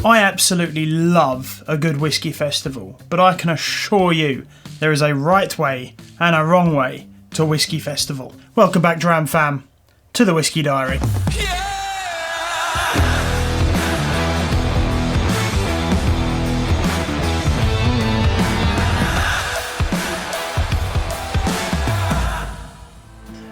I absolutely love a good whiskey festival, but I can assure you there is a right way and a wrong way to a whiskey festival. Welcome back, Dram Fam, to the Whisky Diary.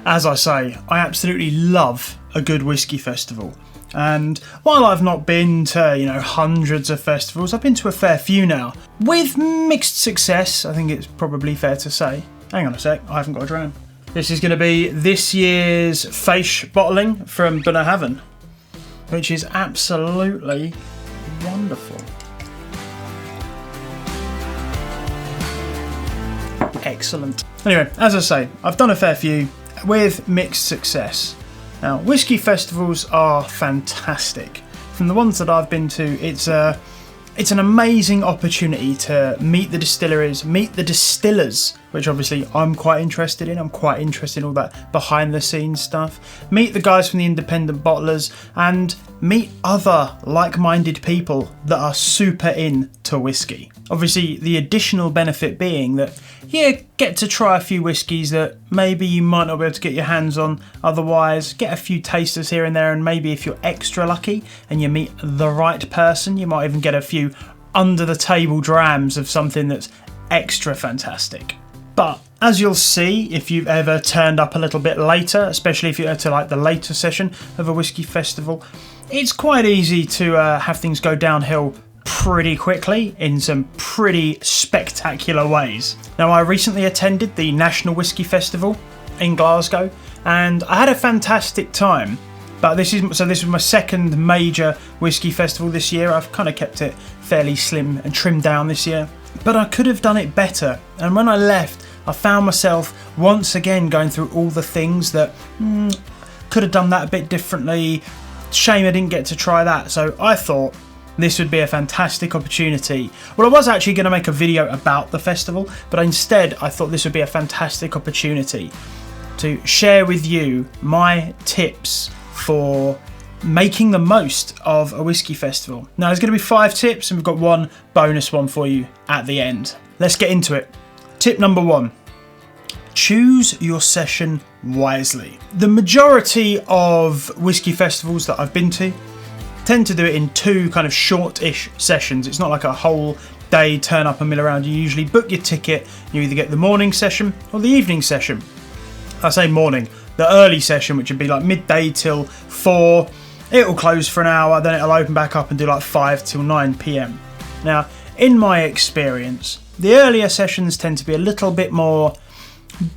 As I say, I absolutely love a good whiskey festival. And while I've not been to, hundreds of festivals, I've been to a fair few now. With mixed success, I think it's probably fair to say. Hang on a sec, I haven't got a dram. This is going to be this year's Feish bottling from Bunnahabhain, which is absolutely wonderful. Excellent. Anyway, as I say, I've done a fair few with mixed success. Now, whiskey festivals are fantastic. From the ones that I've been to, it's an amazing opportunity to meet the distilleries, meet the distillers, which obviously I'm quite interested in. I'm quite interested in all that behind the scenes stuff. Meet the guys from the independent bottlers and meet other like-minded people that are super into whiskey. Obviously, the additional benefit being that you get to try a few whiskies that maybe you might not be able to get your hands on otherwise, get a few tasters here and there, and maybe if you're extra lucky and you meet the right person, you might even get a few under-the-table drams of something that's extra fantastic. But as you'll see, if you've ever turned up a little bit later, especially if you're to like the later session of a whiskey festival, it's quite easy to have things go downhill pretty quickly in some pretty spectacular ways. Now, I recently attended the National Whisky Festival in Glasgow and I had a fantastic time. But this was my second major whiskey festival this year. I've kind of kept it fairly slim and trimmed down this year. But I could have done it better. And when I left, I found myself once again going through all the things that could have done that a bit differently. Shame I didn't get to try that. So I thought this would be a fantastic opportunity. Well, I was actually going to make a video about the festival, but instead I thought this would be a fantastic opportunity to share with you my tips for making the most of a whiskey festival. Now, there's going to be 5 tips and we've got one bonus one for you at the end. Let's get into it. Tip number 1. Choose your session wisely. The majority of whiskey festivals that I've been to tend to do it in 2 kind of short-ish sessions. It's not like a whole day turn up and mill around. You usually book your ticket. You either get the morning session or the evening session. I say morning. The early session, which would be like midday till 4, it'll close for an hour, then it'll open back up and do like 5 till 9 p.m. Now, in my experience, the earlier sessions tend to be a little bit more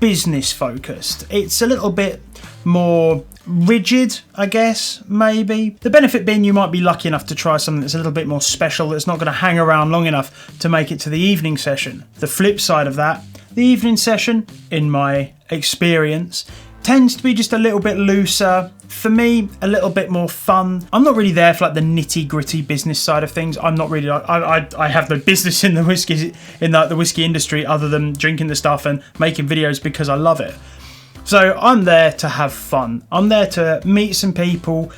business focused. It's a little bit more rigid, I guess, maybe. The benefit being you might be lucky enough to try something that's a little bit more special, that's not going to hang around long enough to make it to the evening session. The flip side of that, the evening session, in my experience, tends to be just a little bit looser. For me, a little bit more fun. I'm not really there for like the nitty gritty business side of things. I'm not really. I have no business in the whiskey industry other than drinking the stuff and making videos because I love it. So I'm there to have fun. I'm there to meet some people,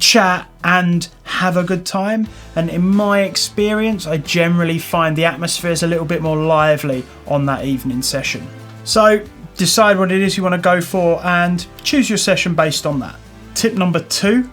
chat and have a good time. And in my experience, I generally find the atmosphere is a little bit more lively on that evening session. So decide what it is you want to go for and choose your session based on that. Tip number 2,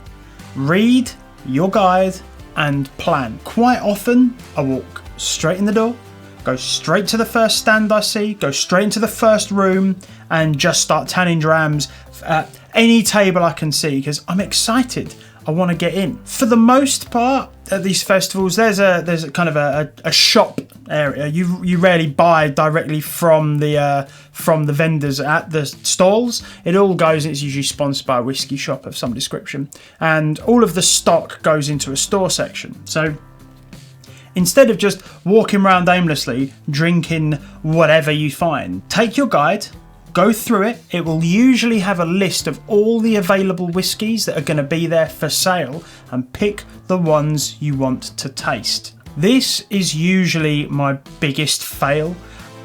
read your guide and plan. Quite often I walk straight in the door, go straight to the first stand I see, go straight into the first room and just start tanning drams at any table I can see because I'm excited. I want to get in. For the most part, at these festivals, there's a kind of a shop area. You rarely buy directly from the vendors at the stalls. It all goes. It's usually sponsored by a whiskey shop of some description, and all of the stock goes into a store section. So instead of just walking around aimlessly drinking whatever you find, take your guide. Go through it. It will usually have a list of all the available whiskies that are going to be there for sale and pick the ones you want to taste. This is usually my biggest fail.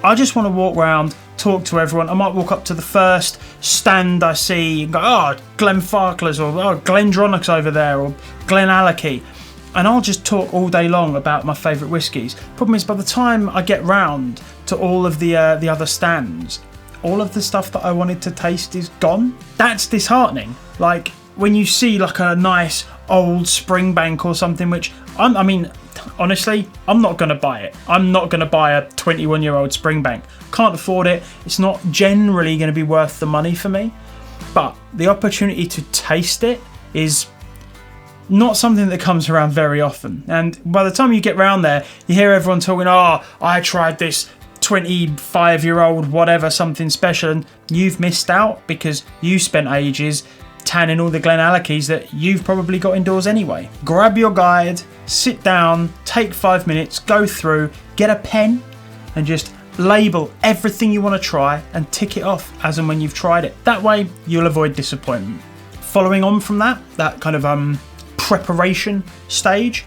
I just want to walk around, talk to everyone. I might walk up to the first stand I see and go, oh, Glenfarclas or oh, Glendronach's over there or Glenallachie. and I'll just talk all day long about my favourite whiskies. Problem is, by the time I get round to all of the other stands, all of the stuff that I wanted to taste is gone. That's disheartening. Like when you see like a nice old Springbank or something, which I mean, honestly, I'm not going to buy it. I'm not going to buy a 21-year-old Springbank. Can't afford it. It's not generally going to be worth the money for me. But the opportunity to taste it is not something that comes around very often. And by the time you get round there, you hear everyone talking, oh, I tried this 25-year-old whatever, something special, and you've missed out because you spent ages tanning all the Glenallachys that you've probably got indoors anyway. Grab your guide, sit down, take 5 minutes, go through, get a pen and just label everything you want to try and tick it off as and when you've tried it. That way you'll avoid disappointment. Following on from that kind of preparation stage,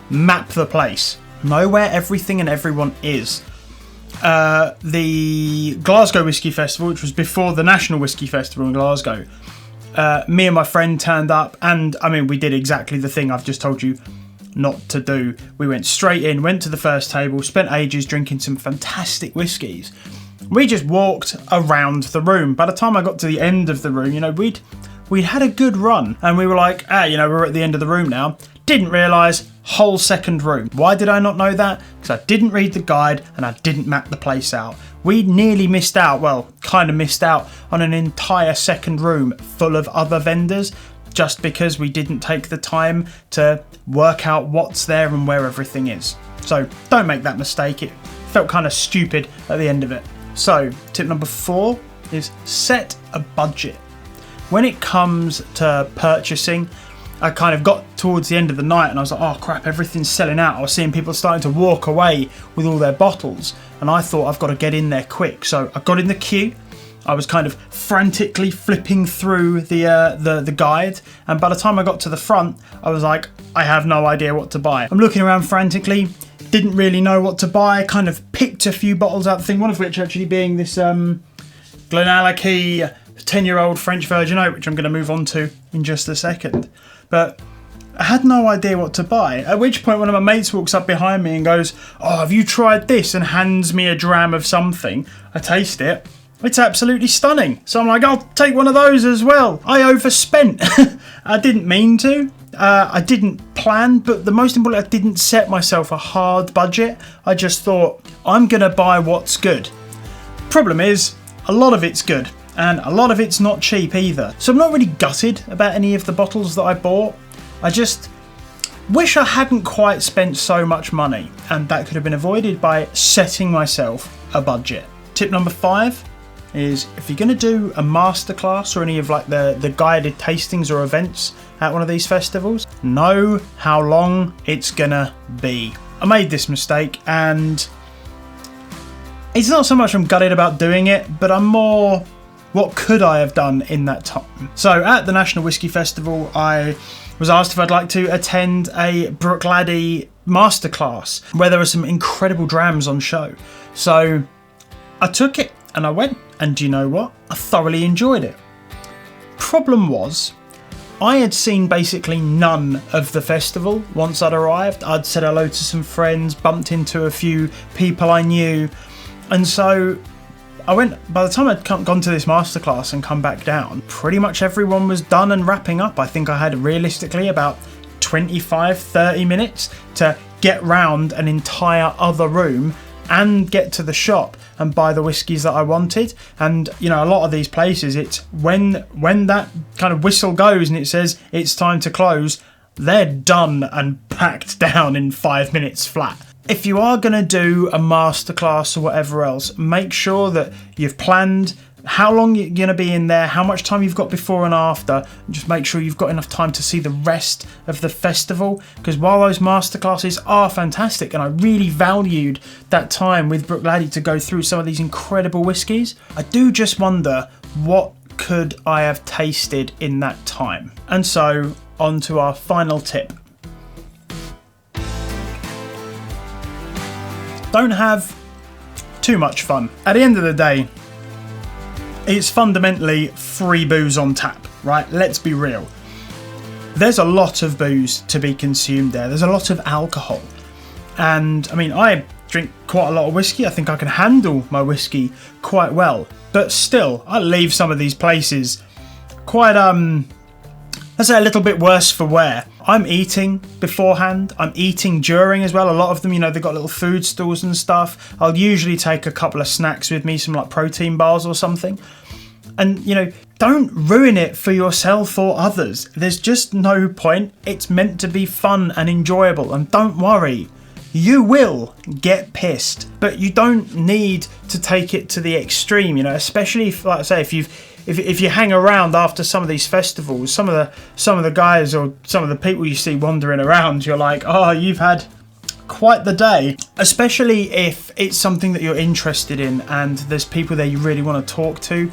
map the place. Know where everything and everyone is. The Glasgow Whisky Festival, which was before the National Whisky Festival in Glasgow, me and my friend turned up, and I mean, we did exactly the thing I've just told you not to do. We went straight in, went to the first table, spent ages drinking some fantastic whiskies. We just walked around the room. By the time I got to the end of the room, you know, we'd had a good run, and we were like, you know, we're at the end of the room now. Didn't realise, whole second room. Why did I not know that? Because I didn't read the guide and I didn't map the place out. We nearly missed out, well, kind of missed out on an entire second room full of other vendors just because we didn't take the time to work out what's there and where everything is. So don't make that mistake. It felt kind of stupid at the end of it. So tip number 4 is set a budget. When it comes to purchasing, I kind of got towards the end of the night and I was like, oh crap, everything's selling out. I was seeing people starting to walk away with all their bottles, and I thought I've got to get in there quick. So I got in the queue. I was kind of frantically flipping through the guide, and by the time I got to the front, I was like, I have no idea what to buy. I'm looking around frantically, didn't really know what to buy, kind of picked a few bottles out of the thing, one of which actually being this Glenallachie 10-year-old French Virgin Oak, which I'm going to move on to in just a second. But I had no idea what to buy, at which point one of my mates walks up behind me and goes, oh, have you tried this? And hands me a dram of something. I taste it. It's absolutely stunning. So I'm like, I'll take one of those as well. I overspent. I didn't mean to. I didn't plan, but the most important, I didn't set myself a hard budget. I just thought, I'm going to buy what's good. Problem is, a lot of it's good. And a lot of it's not cheap either. So I'm not really gutted about any of the bottles that I bought. I just wish I hadn't quite spent so much money, and that could have been avoided by setting myself a budget. Tip number 5 is, if you're going to do a masterclass or any of like the guided tastings or events at one of these festivals, know how long it's gonna be. I made this mistake, and it's not so much I'm gutted about doing it, but I'm more, what could I have done in that time? So at the National Whisky Festival, I was asked if I'd like to attend a Bruichladdich masterclass where there were some incredible drams on show. So I took it and I went, and do you know what? I thoroughly enjoyed it. Problem was, I had seen basically none of the festival once I'd arrived. I'd said hello to some friends, bumped into a few people I knew, and so I went, by the time I'd gone to this masterclass and come back down, pretty much everyone was done and wrapping up. I think I had realistically about 25-30 minutes to get round an entire other room and get to the shop and buy the whiskies that I wanted. And you know, a lot of these places, it's when that kind of whistle goes and it says it's time to close, they're done and packed down in 5 minutes flat. If you are going to do a masterclass or whatever else, make sure that you've planned how long you're going to be in there, how much time you've got before and after, and just make sure you've got enough time to see the rest of the festival. Because while those masterclasses are fantastic, and I really valued that time with Bruichladdich to go through some of these incredible whiskies, I do just wonder, what could I have tasted in that time? And so, on to our final tip. Don't have too much fun. At the end of the day, it's fundamentally free booze on tap, right? Let's be real. there's a lot of booze to be consumed there. There's a lot of alcohol. And I mean, I drink quite a lot of whiskey. I think I can handle my whiskey quite well. But still, I leave some of these places quite, let's say a little bit worse for wear. I'm eating beforehand. I'm eating during as well. A lot of them, you know, they've got little food stalls and stuff. I'll usually take a couple of snacks with me, some like protein bars or something. And, you know, don't ruin it for yourself or others. There's just no point. It's meant to be fun and enjoyable. And don't worry, you will get pissed. But you don't need to take it to the extreme, you know, especially if, like I say, if you hang around after some of these festivals, some of the guys or some of the people you see wandering around, you're like, oh, you've had quite the day. Especially if it's something that you're interested in and there's people there you really want to talk to.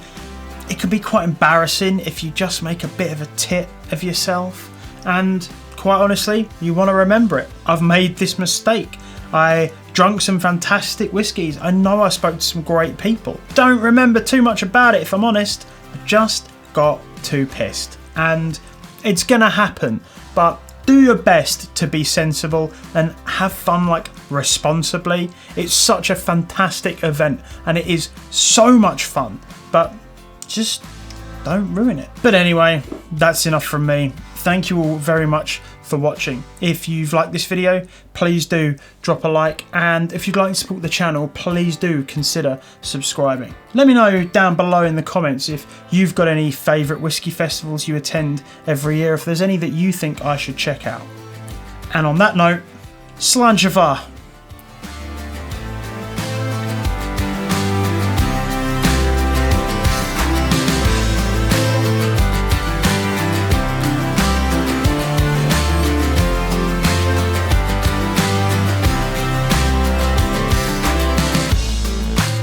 It can be quite embarrassing if you just make a bit of a tit of yourself, and quite honestly, you want to remember it. I've made this mistake. I drunk some fantastic whiskies. I know I spoke to some great people. Don't remember too much about it, if I'm honest. I just got too pissed. And it's gonna happen, but do your best to be sensible and have fun, like, responsibly. It's such a fantastic event and it is so much fun, but just don't ruin it. But anyway, that's enough from me. Thank you all very much for watching. If you've liked this video, please do drop a like, and if you'd like to support the channel, please do consider subscribing. Let me know down below in the comments if you've got any favourite whiskey festivals you attend every year, if there's any that you think I should check out. And on that note, Sláinte mhath.